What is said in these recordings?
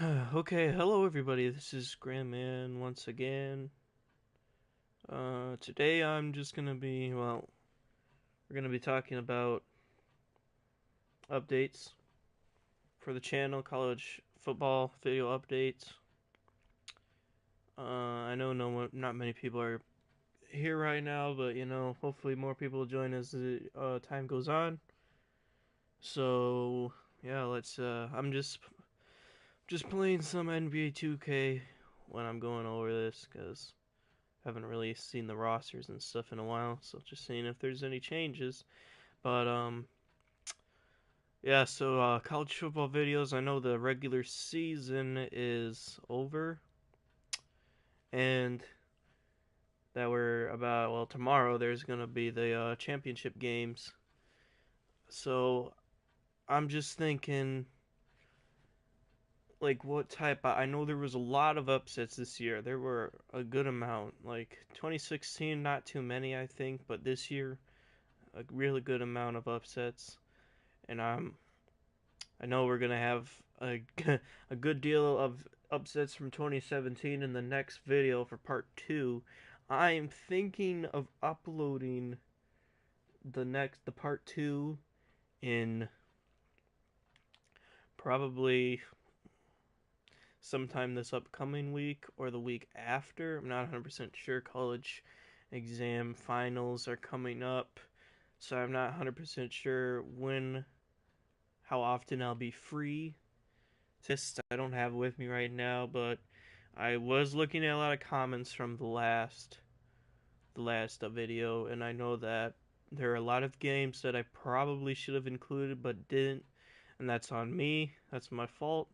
Okay, hello everybody. This is Grandman once again. Today I'm just gonna be, we're gonna be talking about updates for the channel, college football video updates. I know not many people are here right now, but hopefully more people will join as the time goes on. So yeah, I'm just playing some NBA 2K when I'm going over this because haven't really seen the rosters and stuff in a while, so just seeing if there's any changes. But yeah. So college football videos. I know the regular season is over, and that we're about. Well, tomorrow there's gonna be the championship games. So I'm just thinking, like, what type? I know there was a lot of upsets this year. There were a good amount. Like 2016, not too many, I think, but this year, a really good amount of upsets. And I know we're gonna have a a good deal of upsets from 2017 in the next video for part two. I'm thinking of uploading the part two in probably sometime this upcoming week or the week after. I'm not 100% sure. College exam finals are coming up, so I'm not 100% sure how often I'll be free. This I don't have with me right now, but I was looking at a lot of comments from the last video, and I know that there are a lot of games that I probably should have included but didn't, and that's on me. That's my fault.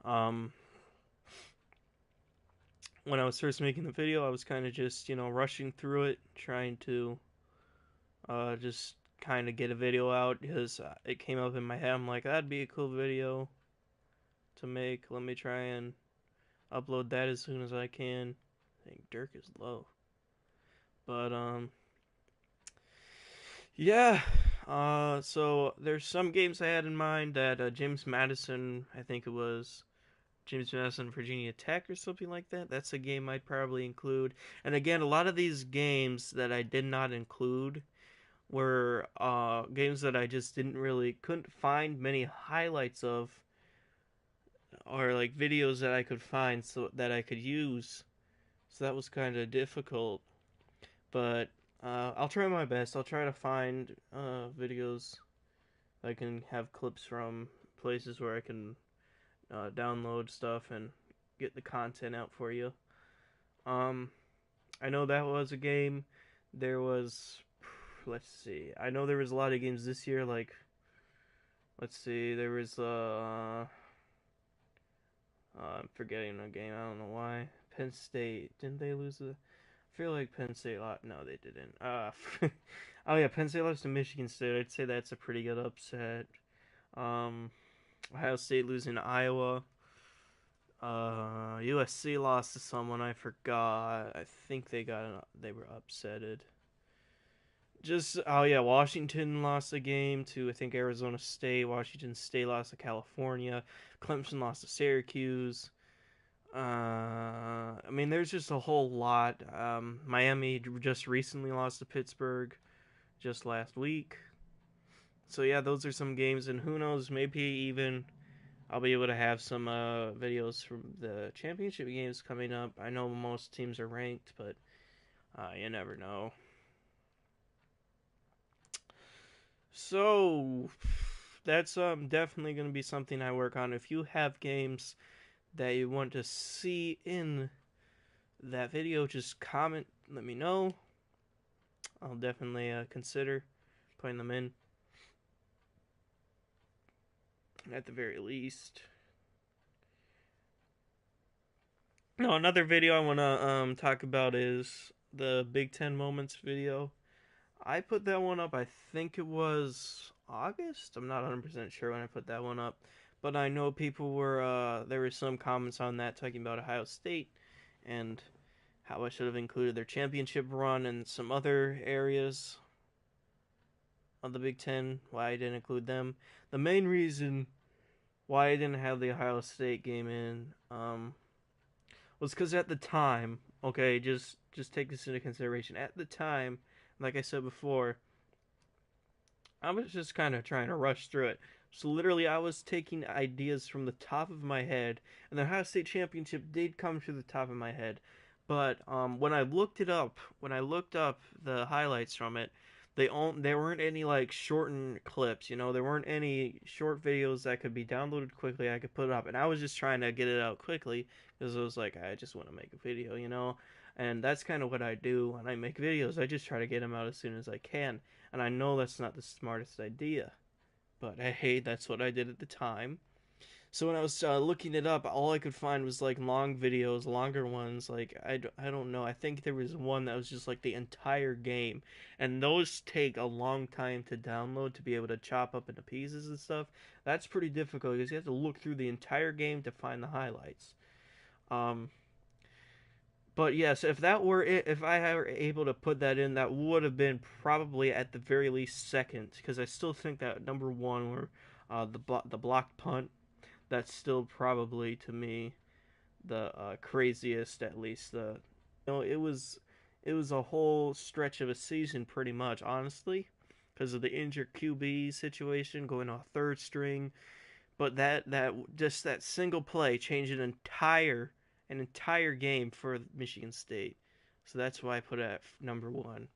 Um, when I was first making the video, I was kind of just rushing through it, trying to just kind of get a video out because it came up in my head. I'm like, that'd be a cool video to make. Let me try and upload that as soon as I can. I think Dirk is low. But yeah. So there's some games I had in mind that James Madison, I think it was James Madison Virginia Tech or something like that. That's a game I'd probably include. And again, a lot of these games that I did not include were games that I just couldn't find many highlights of or like videos that I could find so that I could use. So that was kind of difficult. But I'll try my best. I'll try to find videos I can have clips from places where I can download stuff and get the content out for you. Um, I know that was a game. There was, let's see. I know there was a lot of games this year. Like, let's see. There was I'm forgetting a game. I don't know why. Penn State, didn't they lose the? I feel like Penn State lost. No, they didn't. Oh yeah, Penn State lost to Michigan State. I'd say that's a pretty good upset. Um, Ohio State losing to Iowa. USC lost to someone I forgot. I think they were upsetted. Just oh yeah, Washington lost a game to I think Arizona State. Washington State lost to California. Clemson lost to Syracuse. I mean, there's just a whole lot. Miami just recently lost to Pittsburgh just last week. So yeah, those are some games, and who knows, maybe even I'll be able to have some videos from the championship games coming up. I know most teams are ranked, but you never know. So that's definitely going to be something I work on. If you have games that you want to see in that video, just comment, let me know. I'll definitely consider putting them in at the very least. Now, another video I want to talk about is the Big Ten Moments video. I put that one up, I think it was August. I'm not 100% sure when I put that one up. But I know there were some comments on that talking about Ohio State and how I should have included their championship run and some other areas of the Big Ten, why I didn't include them. The main reason why I didn't have the Ohio State game in was because at the time, okay, just take this into consideration. At the time, like I said before, I was just kind of trying to rush through it. So literally, I was taking ideas from the top of my head, and the Ohio State championship did come to the top of my head. But when I looked it up, when I looked up the highlights from it, there weren't any like shortened clips. There weren't any short videos that could be downloaded quickly. I could put it up, and I was just trying to get it out quickly because it was like I just want to make a video. And that's kind of what I do when I make videos. I just try to get them out as soon as I can. And I know that's not the smartest idea, but hey, that's what I did at the time. So when I was looking it up, all I could find was like long videos, longer ones. Like I don't know. I think there was one that was just like the entire game, and those take a long time to download to be able to chop up into pieces and stuff. That's pretty difficult because you have to look through the entire game to find the highlights. Um, but yes, if that were it, if I were able to put that in, that would have been probably at the very least second, because I still think that number one were the blocked punt. That's still probably to me the craziest, at least it was a whole stretch of a season pretty much, honestly, because of the injured QB situation going off third string. But that just that single play changed an entire game for Michigan State. So that's why I put it at number one.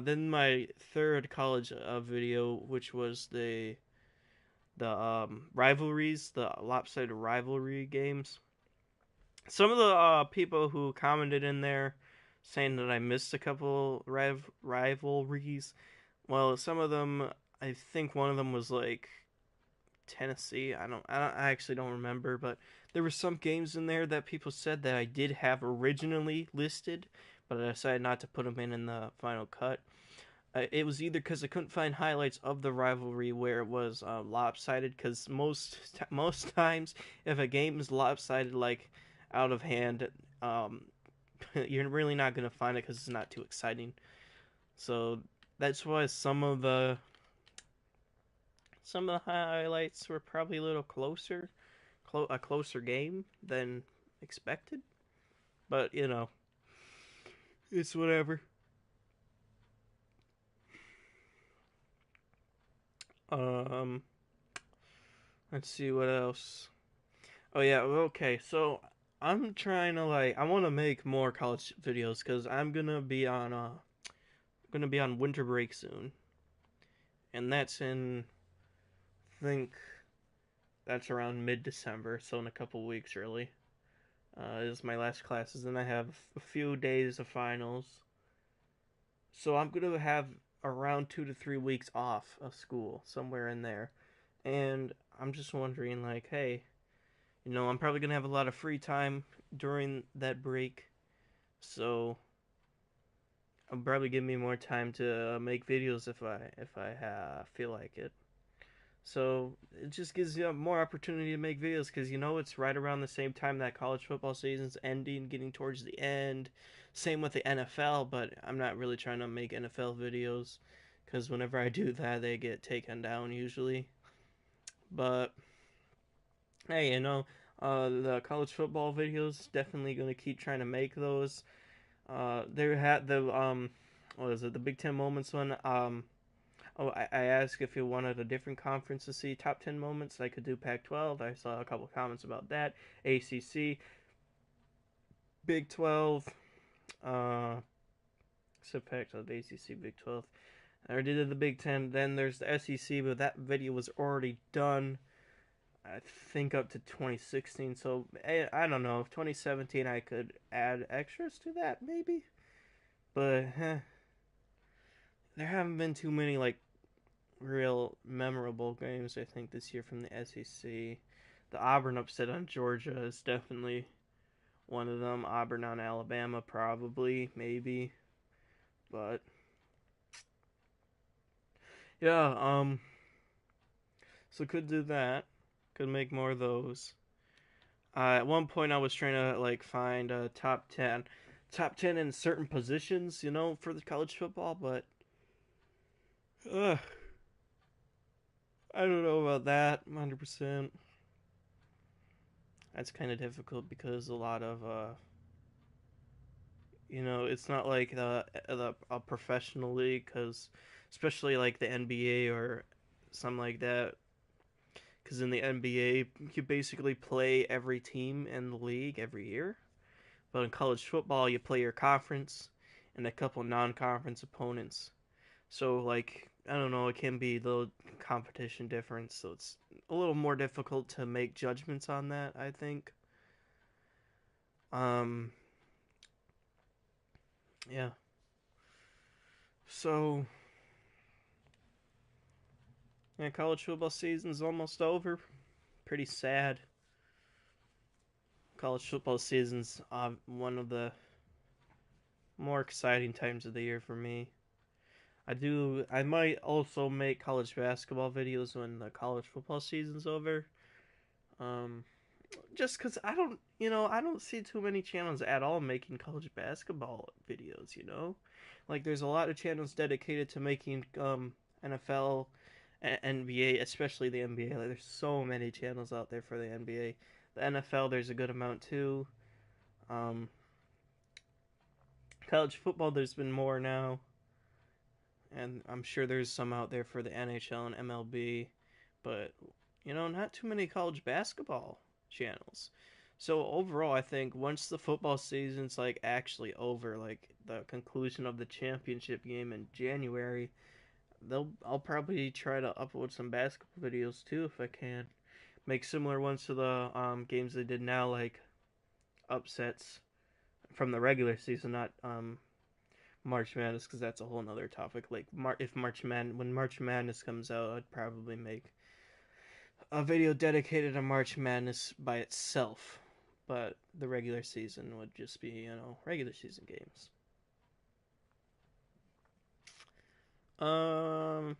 Then my third college video, which was the rivalries, the lopsided rivalry games. Some of the people who commented in there saying that I missed a couple rivalries. Well, some of them, I think one of them was like Tennessee. I actually don't remember, but there were some games in there that people said that I did have originally listed, but I decided not to put them in the final cut. It was either because I couldn't find highlights of the rivalry where it was lopsided. Because most times, if a game is lopsided, like out of hand, you're really not gonna find it because it's not too exciting. So that's why some of the highlights were probably a little a closer game than expected. But it's whatever. Um, let's see what else. Oh yeah, okay. So I'm trying to I want to make more college videos because I'm gonna be on winter break soon, and that's I think that's around mid-December, so in a couple weeks really. Is my last classes, and I have a few days of finals, so I'm gonna have around 2 to 3 weeks off of school, somewhere in there, and I'm just wondering, like, hey, I'm probably gonna have a lot of free time during that break, so I'll probably give me more time to make videos if I feel like it. So it just gives you more opportunity to make videos because it's right around the same time that college football season's ending, getting towards the end. Same with the NFL, but I'm not really trying to make NFL videos because whenever I do that, they get taken down usually. But hey, the college football videos definitely going to keep trying to make those. There had the what is it? The Big Ten moments one. Oh, I asked if you wanted a different conference to see top 10 moments. I could do Pac-12. I saw a couple comments about that. ACC, Big 12, except Pac-12, ACC, Big 12. I already did the Big 10. Then there's the SEC, but that video was already done. I think up to 2016. So I don't know. If 2017, I could add extras to that maybe. But there haven't been too many real memorable games, I think, this year from the SEC. The Auburn upset on Georgia is definitely one of them. Auburn on Alabama, probably, maybe. But yeah, so could do that. Could make more of those. At one point, I was trying to find a top 10 in certain positions, for the college football, but uh, I don't know about that 100%. That's kind of difficult because a lot of it's not like the a professional league, because especially like the NBA or something like that. Because in the NBA, you basically play every team in the league every year. But in college football, you play your conference and a couple non-conference opponents. So like I don't know, it can be the competition difference, so it's a little more difficult to make judgments on that, I think. Um, yeah. So yeah, college football season's almost over. Pretty sad. College football season's one of the more exciting times of the year for me. I might also make college basketball videos when the college football season's over. Um, just because I don't see too many channels at all making college basketball videos. Like there's a lot of channels dedicated to making NFL, NBA, especially the NBA. Like there's so many channels out there for the NBA. The NFL, there's a good amount too. Um, College football, there's been more now, and I'm sure there's some out there for the NHL and MLB, but not too many college basketball channels. So overall, I think once the football season's like actually over, like the conclusion of the championship game in January, they'll I'll probably try to upload some basketball videos too if I can. Make similar ones to the games they did now, like upsets from the regular season, not March Madness, because that's a whole nother topic. Like if when March Madness comes out, I'd probably make a video dedicated to March Madness by itself. But the regular season would just be regular season games. Um,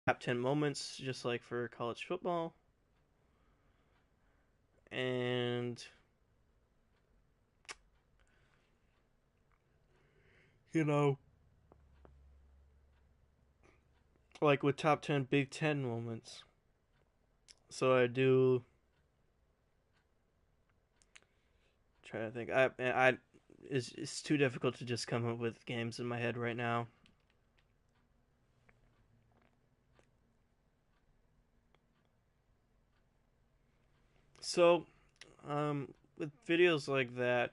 Top 10 moments, just like for college football, and you know, like with top 10 Big Ten moments. So I do try to think. It's too difficult to just come up with games in my head right now. So, with videos like that,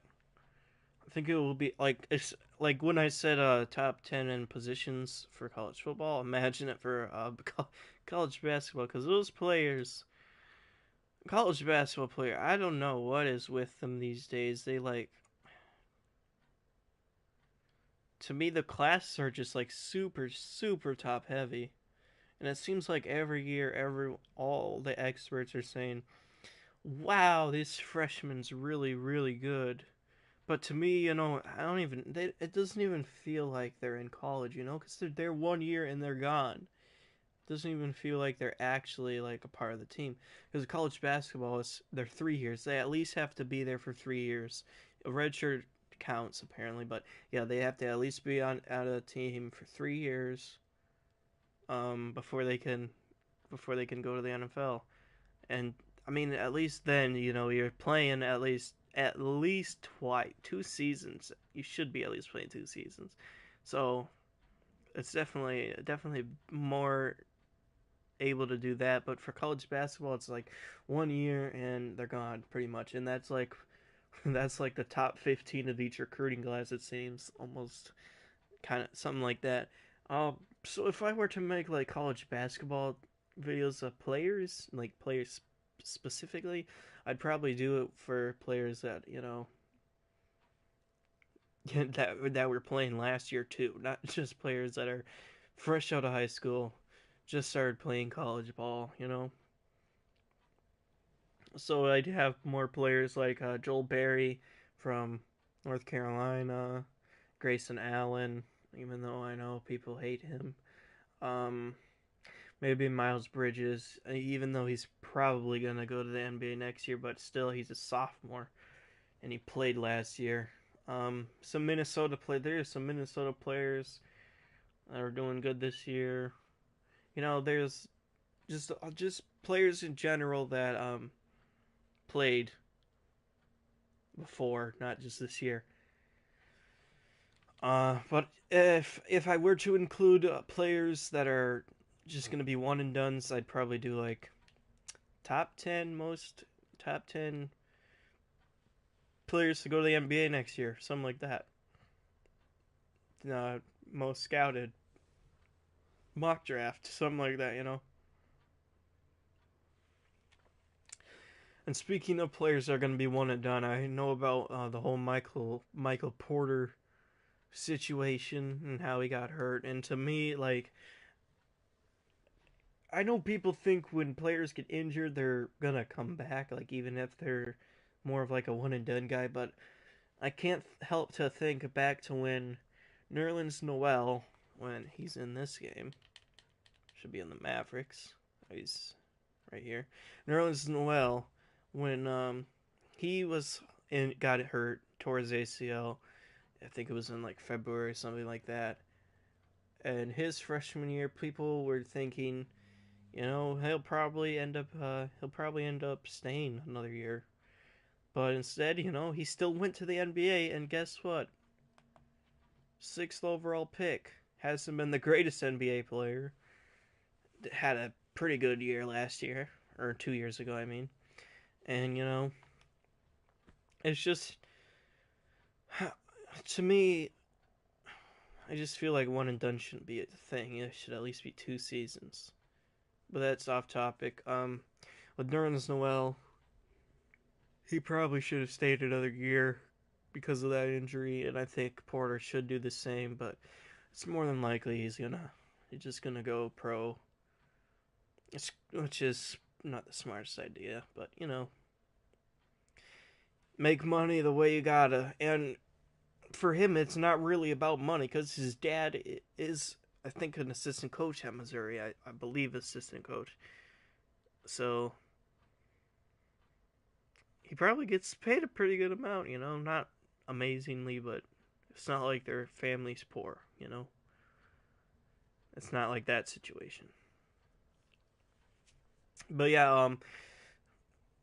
I think it will be like it's like when I said top 10 in positions for college football. Imagine it for college basketball, because those players, college basketball player, I don't know what is with them these days. They like to me the classes are just like super super top heavy, and it seems like every year every all the experts are saying, "Wow, this freshman's really really good." But to me, I don't even. It doesn't even feel like they're in college, because they're there 1 year and they're gone. It doesn't even feel like they're actually like a part of the team. Because college basketball is they're 3 years. They at least have to be there for 3 years. A red shirt counts apparently, but yeah, they have to at least be on out of the team for 3 years before they can go to the NFL. And I mean, at least then you're playing at least twice, 2 seasons. You should be at least playing 2 seasons. So it's definitely more able to do that. But for college basketball, it's like 1 year and they're gone pretty much, and that's like that's like the top 15 of each recruiting class. It seems almost kind of something like that. So if I were to make like college basketball videos of players, like players specifically, I'd probably do it for players that that were playing last year too, not just players that are fresh out of high school, just started playing college ball. So I'd have more players like Joel Berry from North Carolina, Grayson Allen, even though I know people hate him. Um, Maybe Miles Bridges, even though he's probably going to go to the NBA next year, but still he's a sophomore and he played last year. There's some Minnesota players that are doing good this year. there's just players in general that played before, not just this year. But if I were to include players that are just gonna be one and dones, I'd probably do like top 10 players to go to the NBA next year, something like that. Uh, Most scouted mock draft, something like that. And speaking of players that are going to be one and done, I know about the whole Michael Porter situation and how he got hurt. And to me, like, I know people think when players get injured, they're gonna come back, like even if they're more of like a one and done guy. But I can't help to think back to when Nerlens Noel, when he's in this game, should be in the Mavericks. He's right here. Nerlens Noel, when he was got hurt, tore his ACL. I think it was in like February, something like that. And his freshman year, people were thinking, he'll probably end up staying another year. But instead, he still went to the NBA, and guess what? Sixth overall pick. Hasn't been the greatest NBA player. Had a pretty good year last year, or 2 years ago, I mean. And it's just to me, I just feel like one and done shouldn't be a thing. It should at least be 2 seasons. But that's off topic. With Nerlens Noel, he probably should have stayed another year because of that injury, and I think Porter should do the same. But it's more than likely he's just gonna go pro, which is not the smartest idea. But make money the way you gotta, and for him, it's not really about money because his dad is, I think, an assistant coach at Missouri. I believe assistant coach. So he probably gets paid a pretty good amount. Not amazingly, but it's not like their family's poor. It's not like that situation. But yeah,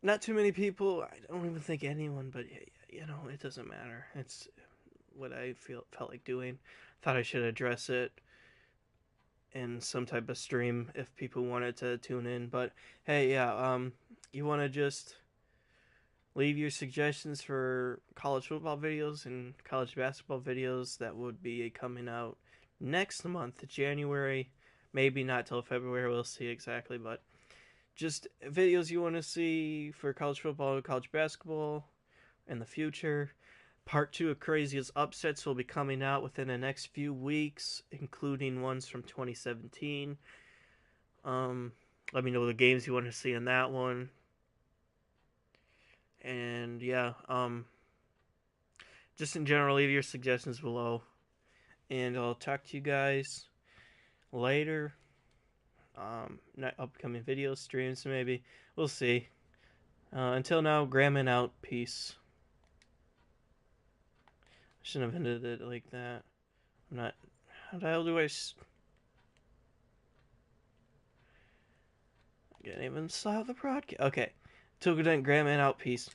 not too many people. I don't even think anyone, but it doesn't matter. It's what I felt like doing. Thought I should address it in some type of stream if people wanted to tune in. But hey, yeah, you want to just leave your suggestions for college football videos and college basketball videos that would be coming out next month, January. Maybe not till February. We'll see exactly, but just videos you want to see for college football and college basketball in the future. Part 2 of Craziest Upsets will be coming out within the next few weeks, including ones from 2017. Let me know the games you want to see in that one. And yeah, just in general, leave your suggestions below. And I'll talk to you guys later. Upcoming video streams, maybe. We'll see. Until now, Graham out. Peace. I shouldn't have ended it like that. I'm not. How the hell do I? I can't even stop the broadcast. Okay. Till then, Graham out. Peace.